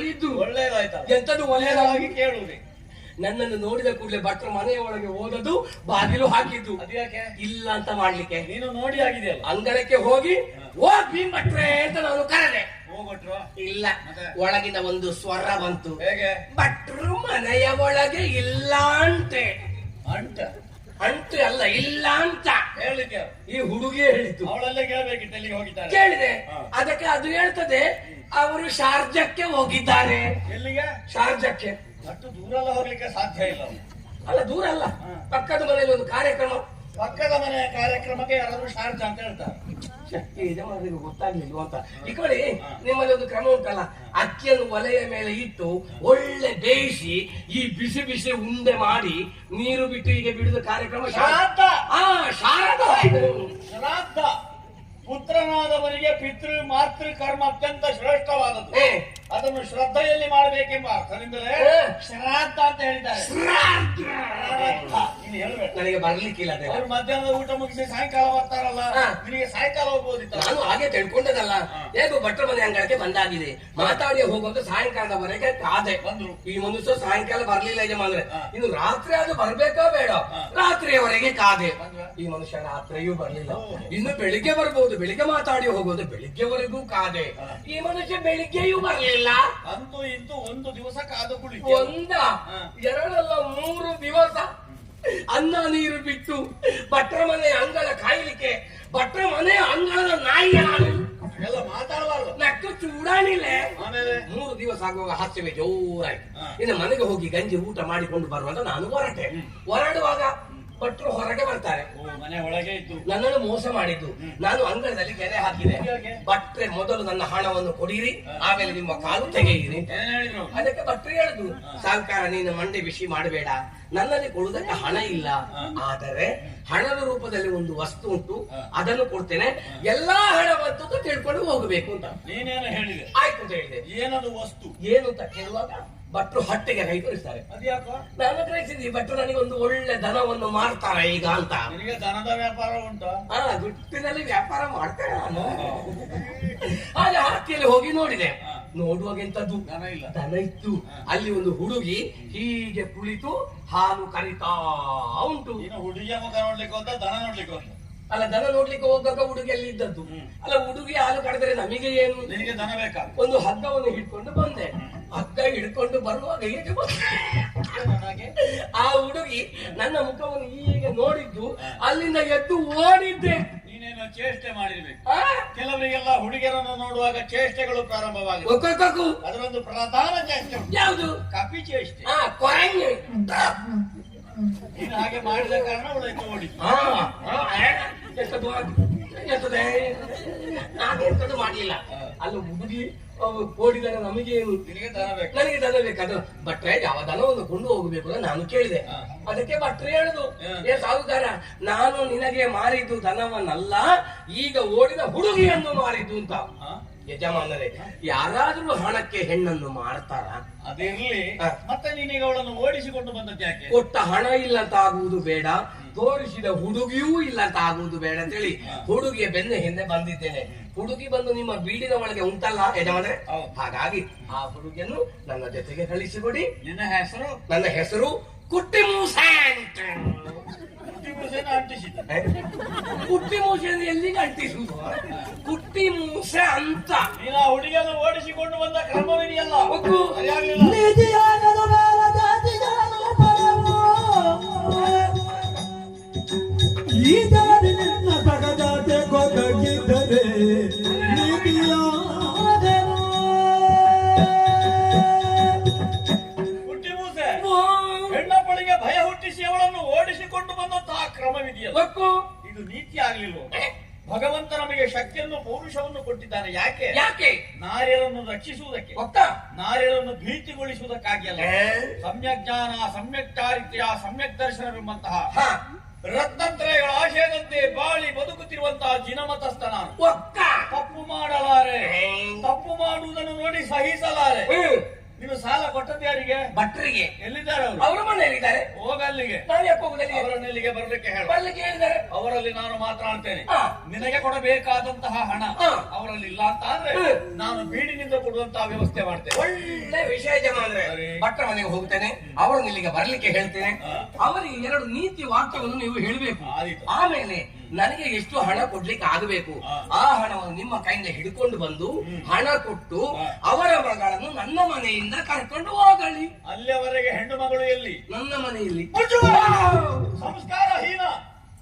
ಒಲಿದ್ದು ಒಳ್ಳೇದಾಯ್ತಲ್ಲ. ಎಂತದ್ದು ಒಳ್ಳೆಯದಾಗಿ ಕೇಳುವುದೇ. ನನ್ನನ್ನು ನೋಡಿದ ಕೂಡಲೇ ಭಟ್ರು ಮನೆಯ ಒಳಗೆ ಹೋದದ್ದು, ಬಾಗಿಲು ಹಾಕಿದ್ದು. ಅದ್ಯಾಕೆ? ಇಲ್ಲ ಅಂತ ಮಾಡ್ಲಿಕ್ಕೆ. ನೀನು ನೋಡಿ ಆಗಿದೆಯಲ್ಲ. ಅಂಗಳಕ್ಕೆ ಹೋಗಿ ಓ ಭೀಮ್ ಭಟ್ರೆ ಅಂತ ನಾನು ಕರೆದೆ. ಹೋಗ್ಬಿಟ್ರು? ಇಲ್ಲ. ಒಳಗಿನ ಒಂದು ಸ್ವರ ಬಂತು. ಹೇಗೆ? ಭಟ್ರು ಮನೆಯ ಒಳಗೆ ಇಲ್ಲ ಅಂತೆ. ಅಂಟ ಅಂಟು ಅಲ್ಲ, ಇಲ್ಲ ಅಂತ ಹೇಳಿದ್ದೆ. ಈ ಹುಡುಗಿ ಹೇಳಿದ್ದು. ಅವಳಲ್ಲೇ ಕೇಳಬೇಕಿತ್ತು ಎಲ್ಲಿಗೆ ಹೋಗಿದ್ದಾರೆ ಕೇಳಿದೆ. ಅದಕ್ಕೆ ಅದು ಹೇಳ್ತದೆ ಅವರು ಶಾರ್ಜಕ್ಕೆ ಹೋಗಿದ್ದಾರೆ. ಎಲ್ಲಿಗೆ? ಶಾರ್ಜಕ್ಕೆ. ಅಷ್ಟು ದೂರ ಎಲ್ಲ ಹೋಗ್ಲಿಕ್ಕೆ ಸಾಧ್ಯ ಇಲ್ಲ. ಅಲ್ಲ, ದೂರ ಅಲ್ಲ, ಪಕ್ಕದ ಮನೆಯಲ್ಲಿ ಒಂದು ಕಾರ್ಯಕ್ರಮ. ಪಕ್ಕದ ಮನೆಯ ಕಾರ್ಯಕ್ರಮಕ್ಕೆ ಯಾರಾದ್ರೂ ಶಾರ್ಜ ಅಂತ ಹೇಳ್ತಾರೆ. ಯಜಮಾನರಿಗೆ ಗೊತ್ತಾಗ್ಲಿಲ್ವ ಅಂತ. ಈ ಕಡೆ ನಿಮ್ಮಲ್ಲಿ ಒಂದು ಕ್ರಮ ಉಂಟಲ್ಲ, ಅಕ್ಕಿಯನ್ನು ಒಲೆಯ ಮೇಲೆ ಇಟ್ಟು ಒಳ್ಳೆ ಬೇಯಿಸಿ ಈ ಬಿಸಿ ಬಿಸಿ ಉಂಡೆ ಮಾಡಿ ನೀರು ಬಿಟ್ಟು ಈಗ ಬಿಡುವ ಕಾರ್ಯಕ್ರಮ ಶ್ರಾದ್ದ. ಶಾರದ. ಶ್ರಾದ್ದ ಪುತ್ರನಾದವನಿಗೆ ಪಿತೃ ಮಾತೃ ಕರ್ಮ ಅತ್ಯಂತ ಶ್ರೇಷ್ಠವಾದದ್ದು. ಅದನ್ನು ಶ್ರದ್ಧೆಯಲ್ಲಿ ಮಾಡಬೇಕೆಂಬ ಅರ್ಥದಿಂದಲೇ ಶ್ರಾದ್ದ ಅಂತ ಹೇಳಿದ್ದಾರೆ. ನೀನು ಹೇಳ್ಬೇಕು. ನನಗೆ ಬರ್ಲಿಕ್ಕಿಲ್ಲ. ಅವ್ರು ಮಧ್ಯಾಹ್ನದ ಊಟ ಮುಗಿಸಿ ಸಾಯಂಕಾಲ ಬರ್ತಾರಲ್ಲ, ನಿನಗೆ ಸಾಯಂಕಾಲ ಹೋಗ್ಬೋದಿತ್ತು. ನಾನು ಹಾಗೆ ತಿಳ್ಕೊಂಡದಲ್ಲ. ಹೇಗೂ ಭಟ್ರ ಮನೆ ಅಂಗಳಕ್ಕೆ ಬಂದಾಗಿದೆ, ಮಾತಾಡಿ ಹೋಗೋದು ಸಾಯಂಕಾಲದವರೆಗೆ ಕಾದೆ. ಬಂದ್ರು. ಈ ಮನುಷ್ಯ ಸಾಯಂಕಾಲ ಬರ್ಲಿಲ್ಲ ಯಜಮಾನ್ರೆ. ಇನ್ನು ರಾತ್ರಿ ಅದು ಬರ್ಬೇಕಾ ಬೇಡ, ರಾತ್ರಿಯವರೆಗೆ ಕಾದೆ. ಈ ಮನುಷ್ಯ ರಾತ್ರಿಯೂ ಬರ್ಲಿಲ್ಲ. ಇನ್ನು ಬೆಳಿಗ್ಗೆ ಬರ್ಬೋದು, ಬೆಳಿಗ್ಗೆ ಮಾತಾಡಿ ಹೋಗೋದು, ಬೆಳಿಗ್ಗೆವರೆಗೂ ಕಾದೆ. ಈ ಮನುಷ್ಯ ಬೆಳಿಗ್ಗೆಯೂ ಬರ್ಲಿಲ್ಲ. ಅಂತೂ ಇಂತೂ ಒಂದು ದಿವಸ ಕಾದು ಕುಳಿ. ಒಂದ ಎರಡಲ್ಲ 3 ದಿವಸ ಅನ್ನ ನೀರು ಬಿಟ್ಟು ಭಟ್ರ ಮನೆ ಅಂಗಳ ಕಾಯ್ಲಿಕ್ಕೆ. ಭಟ್ರ ಮನೆ ಅಂಗಳದ ನಾಯಿ ಎಲ್ಲ ಮಾತಾಡಬಾರ್ದು. ನಕ್ಕು ಚೂಡಾಣಿಲೆ. ಆಮೇಲೆ 3 ದಿವಸ ಆಗುವಾಗ ಹಾಸ್ಯವೇ ಜೋರಾಯ್ತು. ಇನ್ನು ಮನೆಗೆ ಹೋಗಿ ಗಂಜಿ ಊಟ ಮಾಡಿಕೊಂಡು ಬರುವಂತ ನಾನು ಹೊರಟೆ. ಹೊರಡುವಾಗ ಭಟ್ರು ಹೊರಗೆ ಬರ್ತಾರೆ. ಮನೆ ಒಳಗೆ ಇದ್ದು ನನ್ನನ್ನು ಮೋಸ ಮಾಡಿದ್ದು. ನಾನು ಅಂಗಳದಲ್ಲಿ ಗೆರೆ ಹಾಕಿದೆ. ಭಟ್ರೆ ಮೊದಲು ನನ್ನ ಹಣವನ್ನು ಕೊಡಿರಿ, ಆಮೇಲೆ ನಿಮ್ಮ ಕಾಲು ತೆಗೆಯಿರಿ. ಅದಕ್ಕೆ ಭಟ್ರು ಹೇಳಿದ್ರು, ಸಾಹುಕಾರ ನೀನು ಮಂಡೆ ಬಿಸಿ ಮಾಡಬೇಡ, ನನ್ನಲ್ಲಿ ಕೊಡುವುದಕ್ಕೆ ಹಣ ಇಲ್ಲ, ಆದರೆ ಹಣದ ರೂಪದಲ್ಲಿ ಒಂದು ವಸ್ತು ಉಂಟು, ಅದನ್ನು ಕೊಡ್ತೇನೆ, ಎಲ್ಲಾ ಹಣ ಬಂತು ತಿಳ್ಕೊಂಡು ಹೋಗಬೇಕು ಅಂತ. ನೀನೇನು ಹೇಳಿದೆ? ಆಯ್ತು ಅಂತ ಹೇಳಿದೆ. ಏನದು ವಸ್ತು? ಏನು ಅಂತ ಕೇಳುವಾಗ ಭಟ್ರು ಹೊಟ್ಟೆಗೆ ಕೈ ತೋರಿಸ್ತಾರೆ. ಅದ್ಯಾಕೋ? ನಾನು ಗ್ರಹಿಸಿದ್ವಿ ಭಟ್ರು ನನಗೆ ಒಂದು ಒಳ್ಳೆ ದನವನ್ನು ಮಾಡ್ತಾರೆ ಈಗ ಅಂತ. ನಿನಗೆ ದನದ ವ್ಯಾಪಾರ ಉಂಟು? ದುಡ್ಡಿನಲ್ಲಿ ವ್ಯಾಪಾರ ಮಾಡ್ತೇನೆ ನಾನು. ಹಾಗೆ ಹತ್ತಿಯಲ್ಲಿ ಹೋಗಿ ನೋಡಿದೆ. ನೋಡುವಾಗ ಎಂತದ್ದು ದನ ಇಲ್ಲ, ದನ ಇತ್ತು. ಅಲ್ಲಿ ಒಂದು ಹುಡುಗಿ ಹೀಗೆ ಕುಳಿತು ಹಾಲು ಕರಿತಾ ಉಂಟು. ಹುಡುಗಿಯ ಮುಖ ನೋಡ್ಲಿಕ್ಕೆ ಹೋದ, ದನ ನೋಡ್ಲಿಕ್ಕೆ ಹೋದ? ಅಲ್ಲ, ದನ ನೋಡ್ಲಿಕ್ಕೆ ಹೋಗುವಾಗ ಹುಡುಗಿ ಅಲ್ಲಿ ಇದ್ದದ್ದು. ಅಲ್ಲ, ಹುಡುಗಿ ಹಾಲು ಕರೆದರೆ ನಮಗೆ ಏನು? ನಿನಗೆ ದನ ಬೇಕಾ? ಒಂದು ಹಗ್ಗವನ್ನು ಹಿಡ್ಕೊಂಡು ಬಂದೆ. ಹಗ್ಗ ಹಿಡ್ಕೊಂಡು ಬರುವಾಗ ಹೇಗೆ ಆ ಹುಡುಗಿ ನನ್ನ ಮುಖವನ್ನು ಹೀಗೆ ನೋಡಿದ್ದು, ಅಲ್ಲಿಂದ ಎದ್ದು ಓಡಿದ್ದೆ. ನೀನೇನೋ ಚೇಷ್ಟೆ ಮಾಡಿರ್ಬೇಕು. ಕೆಲವರಿಗೆಲ್ಲ ಹುಡುಗಿಯರನ್ನು ನೋಡುವಾಗ ಚೇಷ್ಟೆಗಳು ಪ್ರಾರಂಭವಾಗಿದೆ. ಅದರೊಂದು ಪ್ರಧಾನ ಚೇಷ್ಟೆ ಯಾವುದು? ಕಪಿ ಚೇಷ್ಟೆ. ನೀನು ಹಾಗೆ ಮಾಡಿದ ಕಾರಣ ಅವಳು ಎದ್ದು ಓಡಿದ್ದು. ನಾನೆಂತದ್ದು ಮಾಡ್ಲಿಲ್ಲ. ಅಲ್ಲಿ ಹುಡುಗಿ ಓಡಿದರೆ ನಮಗೇನು? ನನಗೆ ದನ ಬೇಕಾದ. ಭಟ್ರೆ ಯಾವ ದನವನ್ನು ಕೊಂಡು ಹೋಗಬೇಕು ಅಂತ ನಾನು ಕೇಳಿದೆ. ಅದಕ್ಕೆ ಭಟ್ರೆ ಹೇಳುದು, ಏ ಸಾಹುಕಾರ, ನಾನು ನಿನಗೆ ಮಾರಿದ್ದು ದನವನ್ನಲ್ಲ, ಈಗ ಓಡಿದ ಹುಡುಗಿಯನ್ನು ಮಾರಿದ್ದು ಅಂತ. ಯಜಮಾನರೇ, ಯಾರಾದ್ರೂ ಹಣಕ್ಕೆ ಹೆಣ್ಣನ್ನು ಮಾರ್ತಾರ? ಅದಿರ್ಲಿ, ಮತ್ತೆ ನೀನೀಗ ಅವಳನ್ನು ಓಡಿಸಿಕೊಂಡು ಬಂದದ್ದು ಯಾಕೆ? ಕೊಟ್ಟ ಹಣ ಇಲ್ಲ ಅಂತ ಆಗುವುದು ಬೇಡ, ತೋರಿಸಿದ ಹುಡುಗಿಯೂ ಇಲ್ಲ ಅಂತ ಆಗುವುದು ಬೇಡ ಅಂತೇಳಿ ಹುಡುಗಿಯ ಬೆನ್ನ ಹಿಂದೆ ಬಂದಿದ್ದೇನೆ. ಹುಡುಗಿ ಬಂದು ನಿಮ್ಮ ಬೀಡಿನ ಒಳಗೆ ಉಂಟಲ್ಲ ಯಜಮಾನ್ರೆ, ಹಾಗಾಗಿ ಆ ಹುಡುಗಿಯನ್ನು ನನ್ನ ಜೊತೆಗೆ ಕಳಿಸಿಕೊಡಿ. ನಿನ್ನ ಹೆಸರು? ನನ್ನ ಹೆಸರು ಕುಟ್ಟಿ ಮೂಸ ಅಂತ. ಕುಟ್ಟಿ ಮೂಸೆಯನ್ನು ಎಲ್ಲಿಗೆ ಅಂಟಿಸುವುದು? ಕುಟ್ಟಿ ಮೂಸ ಅಂತ. ನೀನು ಆ ಹುಡುಗಿಯನ್ನು ಓಡಿಸಿಕೊಂಡು ಬಂದ ಕ್ರಮವಿದೆಯಲ್ಲ, ಈ ದಾರಿ ನಿನ್ನ ತಗದಾತೆ ಗೊತ್ತಾಗಿದ್ದರೆ ಕುಟ್ಟಿ ಮೂಸೆ ಹೆಣ್ಣಪ್ಪಳಿಗೆ ಭಯ ಹುಟ್ಟಿಸಿ ಅವಳನ್ನು ಓಡಿಸಿಕೊಂಡು ಬಂದಂತಹ ಕ್ರಮವಿದೆಯಲ್ಲ, ಇದು ನೀತಿ ಆಗ್ಲಿಲ್ವ? ಭಗವಂತ ನಮಗೆ ಶಕ್ತಿಯನ್ನು ಪೌರುಷವನ್ನು ಕೊಟ್ಟಿದ್ದಾನೆ. ಯಾಕೆ? ಯಾಕೆ? ನಾರ್ಯರನ್ನು ರಕ್ಷಿಸುವುದಕ್ಕೆ, ನಾರ್ಯರನ್ನು ಭೀತಿಗೊಳಿಸುವುದಕ್ಕಾಗಿ ಅಲ್ಲ. ಸಮ್ಯಕ್ ಜ್ಞಾನ, ಸಮ್ಯಕ್ ಚಾರಿತ್ರ್ಯ, ಸಮ್ಯಕ್ ದರ್ಶನವೆಂಬಂತಹ ರತ್ನತ್ರಯಗಳ ಆಶಯದಂತೆ ಬಾಳಿ ಬದುಕುತ್ತಿರುವಂತಹ ಜಿನಮತಸ್ಥ ನಾನು. ತಪ್ಪು ಮಾಡಲಾರೆ, ತಪ್ಪು ಮಾಡುವುದನ್ನು ನೋಡಿ ಸಹಿಸಲಾರೆ. ನೀನು ಸಾಲ ಕೊಟ್ಟದ್ದು ಯಾರಿಗೆ? ಭಟ್ರಿಗೆ. ಎಲ್ಲಿದ್ದಾರೆ ಅವರು? ಅವರ ಮನೆಯಲ್ಲಿದ್ದಾರೆ. ಹೋಗ ಅಲ್ಲಿಗೆ. ನಾನು ಯಾಕೆ ಹೋಗುದಲ್ಲಿ? ಅವರನ್ನು ಇಲ್ಲಿಗೆ ಬರ್ಲಿಕ್ಕೆ ಹೇಳು. ಬರ್ಲಿಕ್ಕೆ ಹೇಳಿದ್ದಾರೆ. ಅವರಲ್ಲಿ ನಾನು ಮಾತನಾಡ್ತೇನೆ. ಹಾ. ನಿನಗೆ ಕೊಡಬೇಕಾದಂತಹ ಹಣ ಹಾ. ಅವರಲ್ಲಿ ಇಲ್ಲ ಅಂತ ಅಂದ್ರೆ ನಾನು ಬೀಡಿನಿಂದ ಕೊಡುವಂತಹ ವ್ಯವಸ್ಥೆ ಮಾಡ್ತೇನೆ. ಒಳ್ಳೆ ವಿಷಯ ಜಮಾನ್ರೆ. ಸರಿ. ಭಟ್ರ ಮನೆಗೆ ಹೋಗ್ತೇನೆ, ಅವರನ್ನು ಇಲ್ಲಿಗೆ ಬರ್ಲಿಕ್ಕೆ ಹೇಳ್ತೇನೆ. ಹಾ. ಅವರಿಗೆ 2 ನೀತಿ ವಾಕ್ಯವನ್ನು ನೀವು ಹೇಳಬೇಕು. ಆದೀತು. ಆಮೇಲೆ ನನಗೆ ಎಷ್ಟು ಹಣ ಕೊಡ್ಲಿಕ್ಕೆ ಆಗಬೇಕು ಹಾ. ಆ ಹಣವನ್ನು ನಿಮ್ಮ ಕೈಯಿಂದ ಹಿಡ್ಕೊಂಡು ಬಂದು ಹಣ ಕೊಟ್ಟು ಹಾ. ಅವರ ಮಗಳನ್ನು ನನ್ನ ಮನೆಯಿಂದ ಕರ್ಕೊಂಡು ಹೋಗಲಿ. ಅಲ್ಲಿಯವರೆಗೆ ಹೆಣ್ಣು ಮಗಳು ಎಲ್ಲಿ? ನನ್ನ ಮನೆಯಲ್ಲಿ. ಸಂಸ್ಕಾರ ಹೀನ.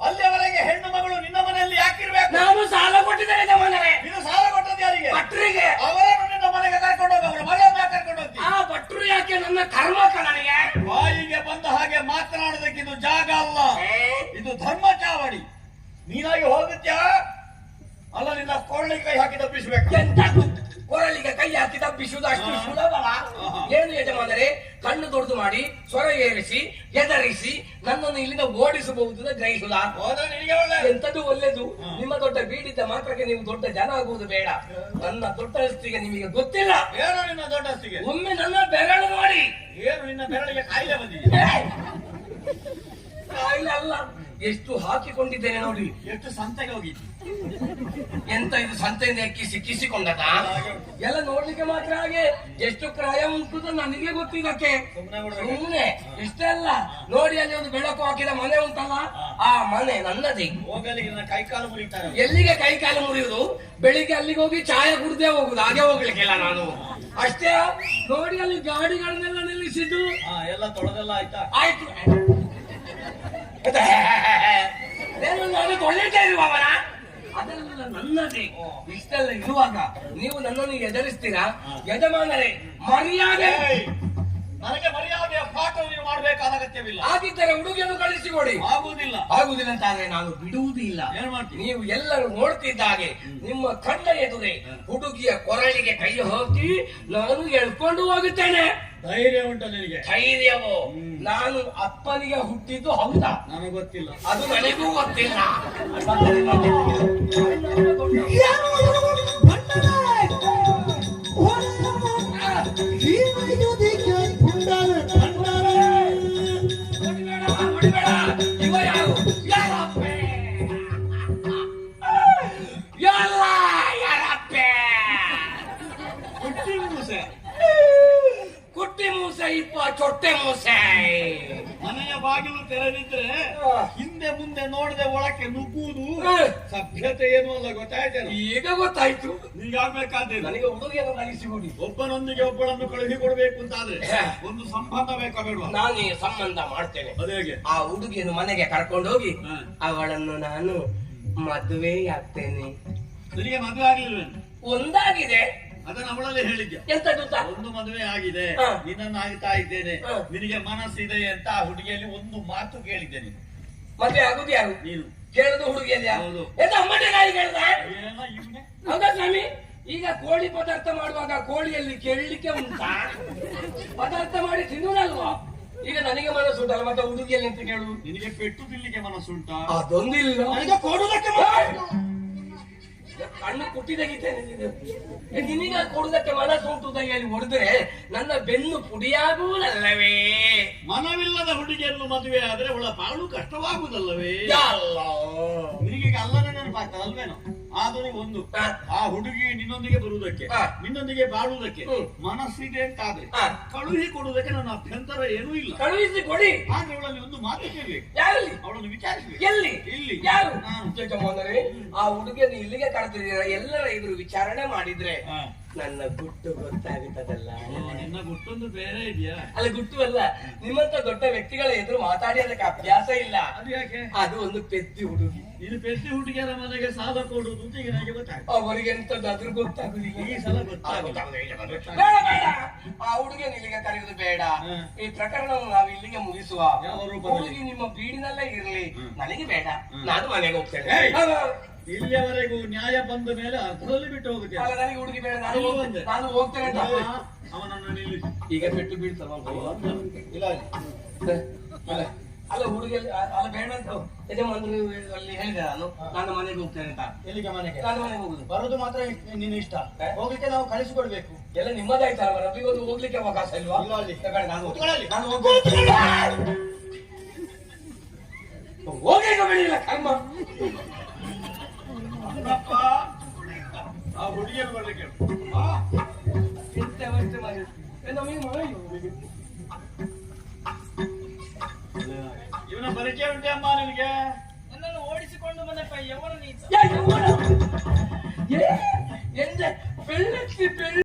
ಅಲ್ಲಿಯವರೆಗೆ ಹೆಣ್ಣು ಮಗಳು ನಿನ್ನ ಮನೆಯಲ್ಲಿ ಯಾಕಿರ್ಬೇಕು? ನಾನು ಸಾಲ ಕೊಟ್ಟಿದ್ದೇನೆ ಜಮಾನರೇ. ನೀನು ಸಾಲ ಕೊಟ್ಟದ್ದು ಯಾರಿಗೆ? ಭಟ್ರಿಗೆ. ಅವರನ್ನು ನಿನ್ನ ಮನೆಗೆ ಕರ್ಕೊಂಡು ಹೋಗ. ಅವರ ಮಗಳನ್ನ ಕರ್ಕೊಂಡು ಹೋಗ್ತೀನಿ. ಆ ಭಟ್ರು ಯಾಕೆ ನನ್ನ ಕರ್ಮ ನನಗೆ? ಬಾಯಿಗೆ ಬಂದ ಹಾಗೆ ಮಾತನಾಡೋದಕ್ಕೆ ಇದು ಜಾಗ ಅಲ್ಲ, ಇದು ಧರ್ಮ ಚಾವಡಿ. ನೀನಾಗಿ ಹೋಗುತ್ತ್ಯಾ ಅಲ್ಲ ನಿನ್ನ ಕೊಳ್ಳಿ ಕೈ ಹಾಕಿ ತಪ್ಪಿಸ್ಬೇಕು. ಎಂತದ್ದು ಕೊರಳಿಗೆ ಕೈ ಹಾಕಿ ತಪ್ಪಿಸುವುದು ಅಷ್ಟು ಸುಲಭವ? ಏನು ಯಜಮಾನರೇ, ಕಣ್ಣು ದೊಡ್ಡದು ಮಾಡಿ ಸ್ವರ ಏರಿಸಿ ಹೆದರಿಸಿ ನನ್ನನ್ನು ಇಲ್ಲಿಂದ ಓಡಿಸಬಹುದು ಗ್ರಹಿಸುದ? ಹೋದ್ರೆ ನಿನಗೆ ಒಳ್ಳೆ. ಎಂತದ್ದು ಒಳ್ಳೇದು. ನಿಮ್ಮ ದೊಡ್ಡ ಬೀಡಿದ್ದ ಮಾತ್ರಕ್ಕೆ ನೀವು ದೊಡ್ಡ ಜನ ಆಗುವುದು ಬೇಡ. ನನ್ನ ದೊಡ್ಡಸ್ತಿಗೆ ನಿಮಗೆ ಗೊತ್ತಿಲ್ಲ. ಏನು ನಿನ್ನ ದೊಡ್ಡಸ್ತಿಗೆ? ಒಮ್ಮೆ ನನ್ನ ಬೆರಳು ನೋಡಿ. ಏನು ನಿನ್ನ ಬೆರಳಿಗೆ ಕಾಯಿಲೆ ಬಂದಿದೆ? ಕಾಯಿಲೆ ಅಲ್ಲ, ಎಷ್ಟು ಹಾಕಿಕೊಂಡಿದ್ದೇನೆ ನೋಡಿ. ಎಷ್ಟು ಸಂತೆಗೆ ಹೋಗಿದ್ದಿ? ಎಂತ ಇದು ಸಂತೆಯಿಂದ ಕಿಸಿಕೊಂಡದ ಎಲ್ಲ ನೋಡ್ಲಿಕ್ಕೆ ಮಾತ್ರ ಹಾಗೆ. ಎಷ್ಟು ಕ್ರಾಯ ಉಂಟು ನನಗೆ ಗೊತ್ತಿದಕ್ಕೆ. ಸುಮ್ಮನೆ ಇಷ್ಟೇ ಅಲ್ಲ, ನೋಡಿ ಅಲ್ಲಿ ಒಂದು ಬೆಳಕು ಹಾಕಿದ ಮನೆ ಉಂಟಲ್ಲ, ಆ ಮನೆ ನನ್ನದೇ. ಹೋಗಲಿಗೆ ನನ್ನ ಕೈ ಕಾಲು ಮುರಿತಾರೆ. ಎಲ್ಲಿಗೆ ಕೈ ಕಾಲು ಮುರಿಯುವುದು? ಬೆಳಿಗ್ಗೆ ಅಲ್ಲಿಗೆ ಹೋಗಿ ಚಾಯ ಕುಡ್ದೇ ಹೋಗುದು, ಹಾಗೆ ಹೋಗ್ಲಿಕ್ಕಿಲ್ಲ ನಾನು. ಅಷ್ಟೇ ನೋಡಿ ಅಲ್ಲಿ ಗಾಡಿಗಳನ್ನೆಲ್ಲ ನಿಲ್ಲಿಸಿದ್ದು. ಎಲ್ಲ ತೊಳೆದೆಲ್ಲ ಆಯ್ತಾ? ಆಯ್ತು. ನಾನು ತೊಳಿತಾ ಇರುವವನ ಅದೆಲ್ಲ ನನ್ನದೇ. ಇಷ್ಟೆಲ್ಲ ಇರುವಾಗ ನೀವು ನನ್ನನ್ನು ಎದುರಿಸ್ತೀರಾ? ಯಜಮಾನರೇ, ಮರ್ಯಾದೆ. ನನಗೆ ಮರ್ಯಾದೆಯ ಪಾಠ ನೀವು ಮಾಡಬೇಕಾದ ಅಗತ್ಯವಿಲ್ಲ. ಆಗಿದ್ದರೆ ಹುಡುಗಿಯನ್ನು ಕಳಿಸಿಕೊಡಿ. ಆಗುವುದಿಲ್ಲ. ಆಗುವುದಿಲ್ಲ ಅಂತ ಆದ್ರೆ ನಾನು ಬಿಡುವುದಿಲ್ಲ. ಏನ್ ಮಾಡ್ತೀನಿ? ನೀವು ಎಲ್ಲರೂ ನೋಡ್ತಿದ್ದ ಹಾಗೆ ನಿಮ್ಮ ಕಣ್ಣ ಎದುರೇ ಹುಡುಗಿಯ ಕೊರಳಿಗೆ ಕೈ ಹಾಕಿ ನಾನು ಎಳ್ಕೊಂಡು ಹೋಗುತ್ತೇನೆ. ಧೈರ್ಯ ಉಂಟ ನಿನಗೆ? ಧೈರ್ಯವೋ? ನಾನು ಅಪ್ಪನಿಗೆ ಹುಟ್ಟಿದ್ದು ಹೌದಾ? ನನಗೆ ಗೊತ್ತಿಲ್ಲ. ಅದು ನನಗೂ ಗೊತ್ತಿಲ್ಲ. ಇವ ಯಾರು? ಯಾರಪ್ಪೆ? ಯಾರಪ್ಪೆ? ಕುಟ್ಟಿ ಮೂಸೆ. ಕುಟ್ಟಿ ಮೂಸೆ ಇಪ್ಪ ಚೊಟ್ಟೆ ಮೂಸೆ. ಮನೆಯ ಬಾಗಿಲು ತೆರೆದಿದ್ರೆ ಹಿಂದೆ ಮುಂದೆ ನೋಡದೆ ಒಳಕ್ಕೆ ನುಗ್ಗುವುದು ಸಭ್ಯತೆ ಏನು ಅಲ್ಲ. ಗೊತ್ತಾಯ್ತೇನೆ? ಈಗ ಗೊತ್ತಾಯ್ತು. ನೀಗಾಗ್ಬೇಕಾದ್ರೆ ನನಗೆ ಹುಡುಗಿಯನ್ನು ಕಳಿಸಿಕೊಡಿ. ಒಬ್ಬನೊಂದಿಗೆ ಒಬ್ಬಳನ್ನು ಕಳುಹಿ ಕೊಡಬೇಕು ಅಂತಾದ್ರೆ ಒಂದು ಸಂಬಂಧ ಬೇಕಾ ಬೇಡ? ನಾನೇ ಸಂಬಂಧ ಮಾಡ್ತೇನೆ. ಅದೇಗೆ? ಆ ಹುಡುಗಿಯನ್ನು ಮನೆಗೆ ಕರ್ಕೊಂಡು ಹೋಗಿ ಅವಳನ್ನು ನಾನು ಮದುವೆ ಆಗ್ತೇನೆ. ನಿನಗೆ ಮದುವೆ ಆಗ್ಲಿಲ್ವೇನು? ಒಂದಾಗಿದೆ. ಅದನ್ನ ಅವಳಲ್ಲಿ ಹೇಳಿದ್ಯಾ? ಎಂತ ಗೊತ್ತಾ? ಒಂದು ಮದುವೆ ಆಗಿದೆ, ನಿನ್ನನ್ನು ಆಗ್ತಾ ಇದ್ದೇನೆ, ನಿನಗೆ ಮನಸ್ಸಿದೆ ಅಂತ ಆ ಹುಡುಗಿಯಲ್ಲಿ ಒಂದು ಮಾತು ಕೇಳಿದ್ದೇನೆ. ಮತ್ತೆ ಆಗುದು ಯಾರು? ನೀನು ಕೇಳುದು ಹುಡುಗಿಯಲ್ಲಿ. ಹೌದು. ಎಂತ ಅಮ್ಮನೇ ನಾಯಿ ಕೇಳ್ದ? ಏನೋ ಇವ್ನೆ. ಹೌದಾ ಸ್ವಾಮಿ? ಈಗ ಕೋಳಿ ಪದಾರ್ಥ ಮಾಡುವಾಗ ಕೋಳಿಯಲ್ಲಿ ಕೇಳಲಿಕ್ಕೆ ಉಂಟಾ? ಪದಾರ್ಥ ಮಾಡಿ ತಿನ್ನುವುದಲ್ವಾ? ಈಗ ನನಗೆ ಮನಸ್ಸು ಉಂಟಲ್ಲ, ಮತ್ತೆ ಹುಡುಗಿಯಲ್ಲಿ ಅಂತ ಕೇಳುದು? ನಿನಗೆ ಪೆಟ್ಟು ತಿನ್ಲಿಕ್ಕೆ ಮನಸ್ಸುಂಟಾ? ಅದೊಂದಿಲ್ಲ. ನನಗೆ ಕೊಡುವುದಕ್ಕೆ ಕಣ್ಣು ಕುಟ್ಟಿ ತೆಗಿತೇನೆ. ನಿನಗೆ ಕೊಡುವುದಕ್ಕೆ ಮನಸ್ಸು ಉಂಟು ಕೈಯಲ್ಲಿ ಹೊಡೆದ್ರೆ ನನ್ನ ಬೆನ್ನು ಪುಡಿಯಾಗುವುದಲ್ಲವೇ? ಮನವಿಲ್ಲದ ಹುಡುಗಿಯನ್ನು ಮದುವೆ ಆದ್ರೆ ಅವಳ ಬಾಳು ಕಷ್ಟವಾಗುವುದಲ್ಲವೇ? ಅಲ್ಲ, ನಿನಗೆ ಅಲ್ಲನೇ ನೆನಪಾಗ್ತದಲ್ವೇನೋ? ಆದರೂ ಒಂದು, ಆ ಹುಡುಗಿ ನಿನ್ನೊಂದಿಗೆ ಬರುವುದಕ್ಕೆ, ನಿನ್ನೊಂದಿಗೆ ಬಾಳುವುದಕ್ಕೆ ಮನಸ್ಸಿದೆ ಅಂತಾದ್ರೆ ಕಳುಹಿ ಕೊಡುವುದಕ್ಕೆ ನನ್ನ ಅಭ್ಯಂತರ ಏನೂ ಇಲ್ಲ. ಕಳುಹಿಸಿ ಕೊಡಿ. ಆದ್ರೆ ಅವಳಲ್ಲಿ ಒಂದು ಮಾತು ಕೇಳಬೇಕು. ಯಾರಲ್ಲಿ? ಅವಳನ್ನು ವಿಚಾರಿಸಬೇಕು. ಎಲ್ಲಿ? ಇಲ್ಲಿ. ಯಾರು? ಜಗಮೋಹನರೇ, ಆ ಹುಡುಗಿಯನ್ನು ಇಲ್ಲಿಗೆ ಕರೆದಿದ್ದೀರ, ಎಲ್ಲರ ಎದುರು ವಿಚಾರಣೆ ಮಾಡಿದ್ರೆ ನನ್ನ ಗುಟ್ಟು ಗೊತ್ತಾಗುತ್ತದಲ್ಲ. ನಿನ್ನ ಗುಟ್ಟೊಂದು ಬೇರೆ ಇದೆಯಾ? ಅಲ್ಲ, ಗುಟ್ಟು ಅಲ್ಲ, ನಿಮ್ಮಂತ ದೊಡ್ಡ ವ್ಯಕ್ತಿಗಳ ಎದುರು ಮಾತಾಡಿ ಅದಕ್ಕೆ ಅಭ್ಯಾಸ ಇಲ್ಲ. ಅದು ಯಾಕೆ? ಅದು ಒಂದು ಪೆದ್ದಿ ಹುಡುಗಿ. ಇದು ಪೆದ್ದಿ ಹುಡುಗಿಯರ ಮನೆಗೆ ಸಾಲ ಕೊಡುವುದು ಅಂತ ಈಗ ನನಗೆ ಗೊತ್ತಾಗ್ತದೆ. ಅವರಿಗೆ ಎಂತದ್ದಾದ್ರೂ ಗೊತ್ತಾಗುದಿಲ್ಲ. ಈ ಸಲ ಗೊತ್ತಾಗುತ್ತೆ. ಬೇಡ ಬೇಡ, ಆ ಹುಡುಗಿಯನ್ನು ಇಲ್ಲಿಗೆ ಕರೆಯುವುದು ಬೇಡ. ಈ ಪ್ರಕರಣವನ್ನು ನಾವು ಇಲ್ಲಿಗೆ ಮುಗಿಸುವ. ಹುಡುಗಿ ನಿಮ್ಮ ಬೀಡಿನಲ್ಲೇ ಇರ್ಲಿ, ನನಗೆ ಬೇಡ. ನಾನು ಮನೆಗೆ ಹೋಗ್ತೇನೆ. ಇಲ್ಲಿಯವರೆಗೂ ನ್ಯಾಯ ಬಂದ ಮೇಲೆ ಅರ್ಧದಲ್ಲಿ ಬಿಟ್ಟು ಹೋಗುತ್ತೇನೆ. ಅಲ್ಲ, ನನಗೆ ಹುಡುಗಿ ಬೇಡ, ನಾನು ಹೋಗ್ತೇನೆ ಅಂತ. ಅವನನ್ನು ನಿಲ್ಲಿಸಿ. ಈಗ ಪೆಟ್ಟು ಬೀಳ್ತವ ಇಲ್ಲ ಅಲ್ಲ, ಹುಡುಗಿಯಲ್ಲಿ ಅಲ್ಲ ಬೇಡ ಅಂತ ಯಜಮಾನ್ರು ಅಲ್ಲಿ ಹೇಳಿದೆ. ನಾನು ಮನೆಗೆ ಹೋಗ್ತೇನೆ ಅಂತ. ಎಲ್ಲಿಗೆ? ಮನೆಗೆ. ನಾನು ಮನೆಗೆ ಹೋಗುದು. ಬರೋದು ಮಾತ್ರ ನಿನ್ನ ಇಷ್ಟ, ಹೋಗ್ಲಿಕ್ಕೆ ನಾವು ಕಳಿಸಿಕೊಡ್ಬೇಕು. ಎಲ್ಲ ನಿಮ್ಮದಾಯ್ತಲ್ಲ ರವಿಗೊಂದು ಹೋಗ್ಲಿಕ್ಕೆ ಅವಕಾಶ ಇಲ್ವಾ? ಹೋಗೇಗ ಬೆಳಿಲ್ಲ ಕರ್ಮ. ಅಪ್ಪ ಆ ಹುಡುಗಿಯನ್ನು ಬರ್ಲಿಕ್ಕೆ ಎಂತ ಅವಸ್ಥೆ ಮಾಡಿ ನಮಗೆ ಮಾಡಿ ಇವನ ಪರಿಚಯ ಉಂಟೆ ಅಮ್ಮ ನಿನಗೆ? ನನ್ನನ್ನು ಓಡಿಸಿಕೊಂಡು ಬಂದ ಯವನ ನೀನು. ಯಾ ಯವ್ವನ?